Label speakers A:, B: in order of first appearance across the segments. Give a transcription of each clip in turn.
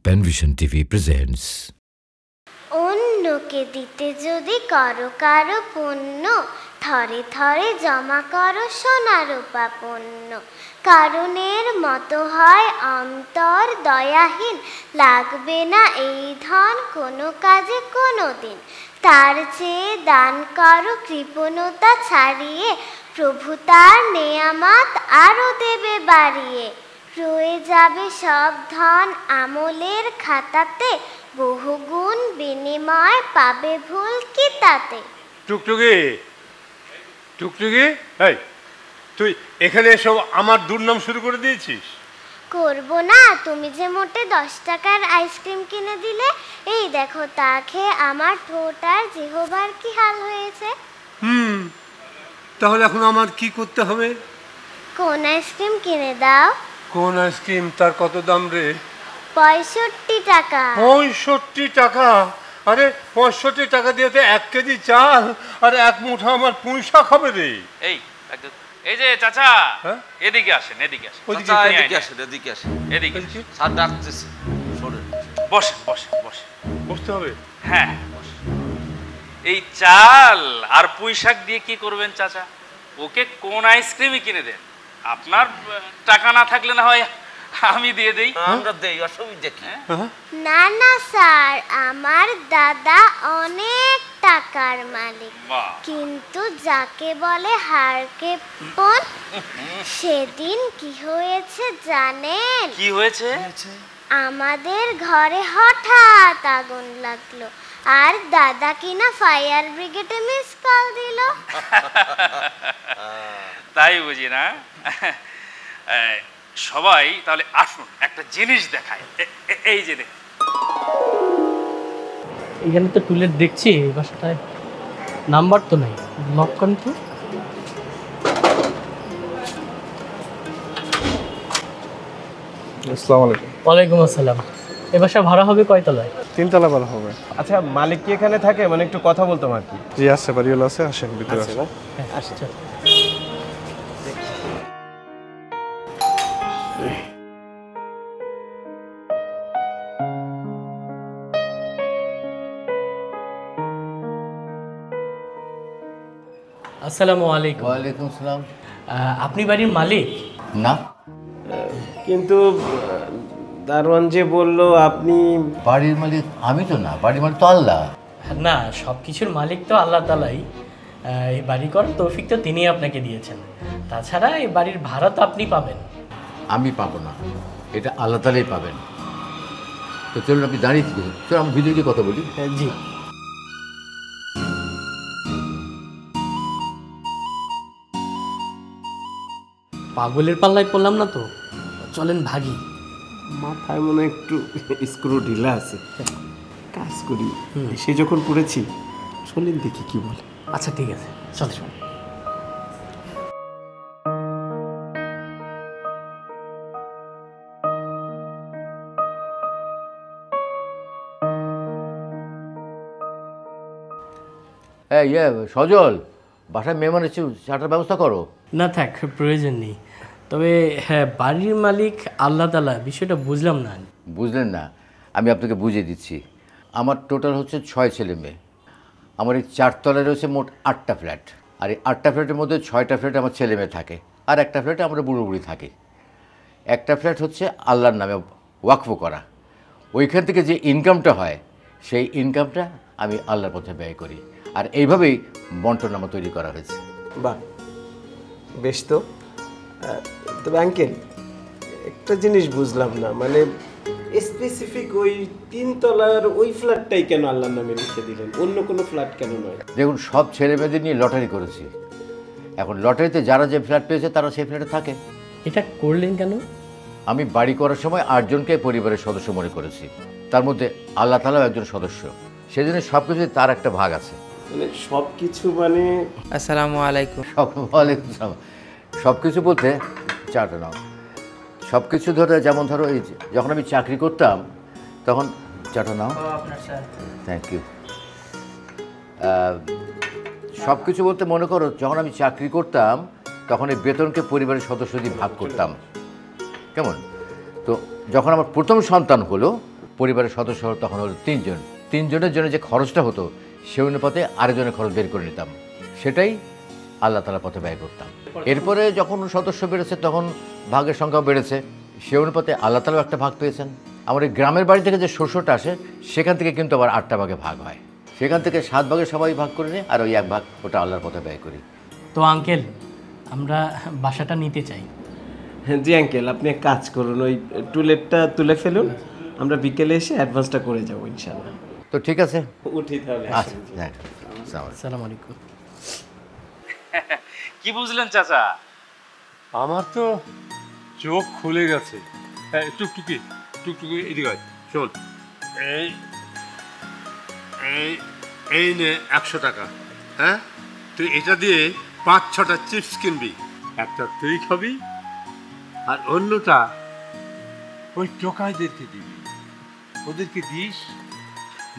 A: Panvision TV presents.
B: অন্যকে দিতে যদি করো কারো পণ্য, থরে থরে জমা করো সোনা রূপা পণ্য। কারণের মতো হয় অন্তর দয়াহীন, লাগবে না এই ধন কোনো কাজে কোনো দিন। তার চেয়ে দান করো কৃপণতা ছাড়িয়ে, প্রভু তার নেয়ামত আরো দেবে বাড়িয়ে। রয়ে যাবে সব ধন আমলের খাতাতে, বহুগুণ বিনিময় পাবে ভুল কি তাতে।
C: টুকটুকি টুকটুকি, এই তুই এখানে সব আমার দুর্নাম শুরু করে দিয়েছিস?
B: করব না, তুমি যে মোটে 10 টাকার আইসক্রিম কিনে দিলে, এই দেখো তা খেয়ে আমার ঠোঁট আর জিহ্বার কি হাল হয়েছে।
C: তাহলে এখন আমার কি করতে হবে?
B: কোন আইসক্রিম কিনে দাও।
C: কোন আইসক্রিম? তার কত দাম রে?
B: 65 টাকা।
C: 65 টাকা? আরে 65 টাকা দিয়ে তো 1 কেজি চাল আর 1 মুঠো আমার পুঁই শাক হবে রে।
D: এই যে চাচা,
C: হ্যাঁ?
D: এদিকে আসেন, এদিকে আসেন।
C: ওদিকে
D: এদিকে আসেন, এদিকে আসেন, এদিকে স্যার ডাকতেছে। শোনেন, বসেন বসেন বসেন।
C: বসতে হবে?
D: হ্যাঁ বসেন। এই চাল আর পুঁই শাক দিয়ে কি করবেন চাচা? ওকে কোন আইসক্রিমই কিনে দেন। আপনার টাকা না থাকলে না হয় আমি দিয়ে দেই। আমরা দেই, অসুবিধা কি?
B: না না স্যার, আমার দাদা অনেক টাকার মালিক, কিন্তু যাকে বলে হারকে পণ। সেদিন কি হয়েছে জানেন?
D: কি হয়েছে?
B: আমাদের ঘরে হঠাৎ আগুন লাগলো, আর দাদা কিনা ফায়ার ব্রিগেডে মিস কল দিল।
D: তাই বুঝি না? সবাই তাহলে আসুন, একটা জিনিস দেখায়। এই যে দেখ,
E: এখানে তো টুলেট দেখছি, এই বাসাটায় নাম্বার তো নাই, লক করেন তো।
F: আসসালামু আলাইকুম।
E: ওয়ালাইকুম আসসালাম। এই বাসা ভাড়া হবে কয়তলায়?
F: 3 তলা ভাড়া হবে।
G: আচ্ছা, মালিক কি এখানে থাকে? মানে একটু কথা বলতাম আর কি।
F: জি আছে, বাড়িওয়ালা আছে, আসেন ভিতরে আসেন।
E: হ্যাঁ আসছে। আসসালামু আলাইকুম।
H: ওয়ালাইকুম আসসালাম।
E: আপনি বাড়ির মালিক?
H: না।
G: কিন্তু দারোয়ান যে বললো আপনি
H: বাড়ির মালিক আমি তো না, বাড়ির মালিক তো আল্লাহ।
E: না, সব কিছুর মালিক তো আল্লাহ তাআলাই। এই বাড়ি করার তৌফিক তো তিনিই আপনাকে দিয়েছেন। তাছাড়া এই বাড়ির ভাড়া তো আপনি পাবেন।
H: আমি পাবো না, এটা আল্লাহ তাআলাই পাবেন। তো চলুন, আপনি দাঁড়িয়ে থেকে চলুন, আমি ভিতরে গিয়ে কথা বলি।
E: জি। পাগলের পাল্লায় পড়লাম না তো, চলেন ভাগি।
G: মাথায় মনে একটু স্ক্রু ঢিলা আছে, কাজ করি। সে যখন পড়েছি, চলেন দেখি কি বলে।
E: আচ্ছা ঠিক আছে, চল চল।
H: সজল, বাসায় মেহমান এসে চাটার ব্যবস্থা করো।
E: না থাক, প্রয়োজন নেই। তবে হ্যাঁ, বাড়ির মালিক আল্লাহ তাআলা, বিষয়টা বুঝলাম না।
H: বুঝলেন না? আমি আপনাকে বুঝিয়ে দিচ্ছি। আমার টোটাল হচ্ছে 6 ছেলে মেয়ে। আমার এই 4 তলায় রয়েছে মোট 8টা ফ্ল্যাট। আর এই 8টা ফ্ল্যাটের মধ্যে 6টা ফ্ল্যাটে আমার ছেলে মেয়ে থাকে, আর একটা ফ্ল্যাটে আমরা বুড়ো বুড়ি থাকি। একটা ফ্ল্যাট হচ্ছে আল্লাহর নামে ওয়াকফ করা। ওইখান থেকে যে ইনকামটা হয়, সেই ইনকামটা আমি আল্লাহর পথে ব্যয় করি। আর এইভাবেই বন্টনামা তৈরি করা হয়েছে।
G: বাহ, বেশ তো। তবে আঙ্কেল, একটা জিনিস বুঝলাম না, মানে স্পেসিফিক ওই 3 তলার ওই ফ্ল্যাটটাই কেন আল্লাহর নামে লিখে দিলেন, অন্য কোনো ফ্ল্যাট কেন নয়?
H: দেখুন, সব ছেলে মেয়েদের নিয়ে লটারি করেছি। এখন লটারিতে যারা যে ফ্ল্যাট পেয়েছে তারা সেই ফ্ল্যাটে থাকে।
E: এটা করলেন কেন?
H: আমি বাড়ি করার সময় 8 জনকে পরিবারের সদস্য মনে করেছি। তার মধ্যে আল্লাহ তাআলাও একজন সদস্য। সেজন্য সব কিছুই তার একটা ভাগ আছে।
G: মানে সব কিছু মানে?
I: আসসালামু আলাইকুম।
H: ওয়ালাইকুম আসসালাম। সব কিছু বলতে চাটা নাও। সব কিছু ধরে, যেমন ধরো এই যখন আমি চাকরি করতাম তখন, চাটা নাও। Thank you. সব কিছু বলতে মনে করো, যখন আমি চাকরি করতাম তখন এই বেতনকে পরিবারের সদস্য দিয়ে ভাগ করতাম। কেমন? তো যখন আমার প্রথম সন্তান হলো, পরিবারের সদস্য তখন হলো 3 জন। 3 জনের জন্য যে খরচটা হতো সে অনুপাতে আরেকজনের খরচ বের করে নিতাম, সেটাই আল্লাহ তাআলার পথে ব্যয় করতাম। এরপরে যখন সদস্য বেড়েছে তখন ভাগের সংখ্যাও বেড়েছে, সে অনুপাতে আল্লাহ তাআলাও একটা ভাগ পেয়েছেন। আমার এই গ্রামের বাড়ি থেকে যে শস্যটা আসে সেখান থেকে কিন্তু আবার 8টা ভাগে ভাগ হয়, সেখান থেকে 7 ভাগে সবাই ভাগ করে নিই, আর ওই 1 ভাগ ওটা আল্লাহর পথে ব্যয় করি।
E: তো আঙ্কেল, আমরা বাসাটা নিতে চাই।
G: জি আঙ্কেল, আপনি এক কাজ করুন, ওই টুলেটটা তুলে ফেলুন, আমরা বিকেলে এসে অ্যাডভান্সটা করে যাবো ইনশাআল্লাহ।
H: তো ঠিক আছে,
G: উঠি তাহলে।
H: আচ্ছা হ্যাঁ,
E: আসসালামু আলাইকুম।
D: কি বুঝলেন চাচা?
C: আমার তো চোখ খুলে গেছে। হ্যাঁ, টুকটুকি টুকটুকি এদিকে আয়, শোন, এই এই এই নে 100 টাকা। হ্যাঁ, তুই এটা দিয়ে 5-6টা চিপস কিনবি, একটা তুই খাবি আর অন্যটা ওই টোকাইদেরকে দিবি, ওদেরকে দিস,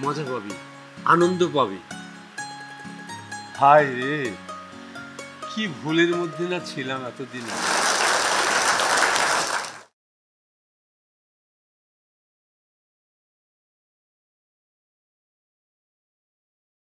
C: মজা পাবি, আনন্দ পাবি। হায় রে, কি ভুলের মধ্যে না ছিলাম এতদিন।